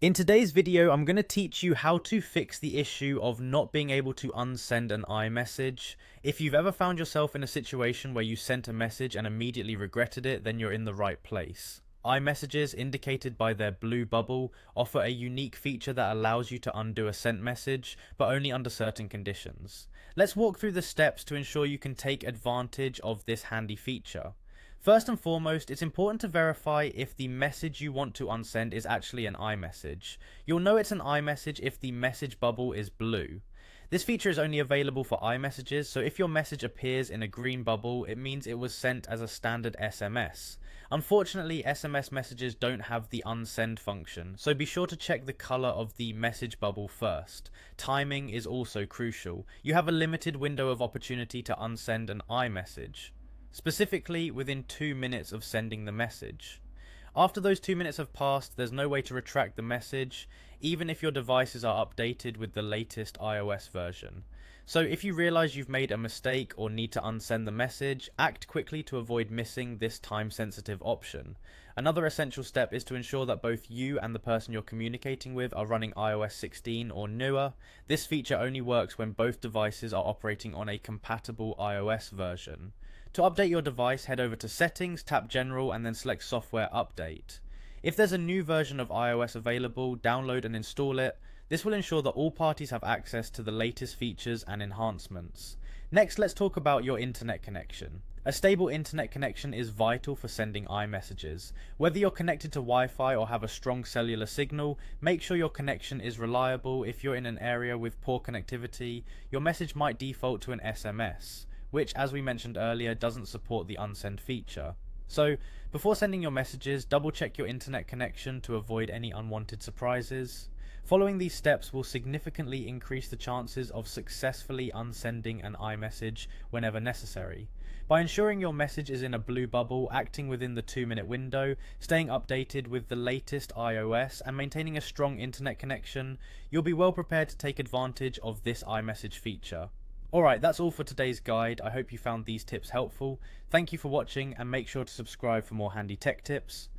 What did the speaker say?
In today's video, I'm going to teach you how to fix the issue of not being able to unsend an iMessage. If you've ever found yourself in a situation where you sent a message and immediately regretted it, then you're in the right place. iMessages, indicated by their blue bubble, offer a unique feature that allows you to undo a sent message, but only under certain conditions. Let's walk through the steps to ensure you can take advantage of this handy feature. First and foremost, it's important to verify if the message you want to unsend is actually an iMessage. You'll know it's an iMessage if the message bubble is blue. This feature is only available for iMessages, so if your message appears in a green bubble, it means it was sent as a standard SMS. Unfortunately, SMS messages don't have the unsend function, so be sure to check the color of the message bubble first. Timing is also crucial. You have a limited window of opportunity to unsend an iMessage, specifically within 2 minutes of sending the message. After those 2 minutes have passed, there's no way to retract the message, even if your devices are updated with the latest iOS version. So if you realize you've made a mistake or need to unsend the message, act quickly to avoid missing this time-sensitive option. Another essential step is to ensure that both you and the person you're communicating with are running iOS 16 or newer. This feature only works when both devices are operating on a compatible iOS version. To update your device, head over to Settings, tap General, and then select Software Update. If there's a new version of iOS available, download and install it. This will ensure that all parties have access to the latest features and enhancements. Next, let's talk about your internet connection. A stable internet connection is vital for sending iMessages. Whether you're connected to Wi-Fi or have a strong cellular signal, make sure your connection is reliable. If you're in an area with poor connectivity, your message might default to an SMS, which, as we mentioned earlier, doesn't support the unsend feature. So, before sending your messages, double check your internet connection to avoid any unwanted surprises. Following these steps will significantly increase the chances of successfully unsending an iMessage whenever necessary. By ensuring your message is in a blue bubble, acting within the 2-minute window, staying updated with the latest iOS, and maintaining a strong internet connection, you'll be well prepared to take advantage of this iMessage feature. Alright, that's all for today's guide. I hope you found these tips helpful. Thank you for watching, and make sure to subscribe for more handy tech tips.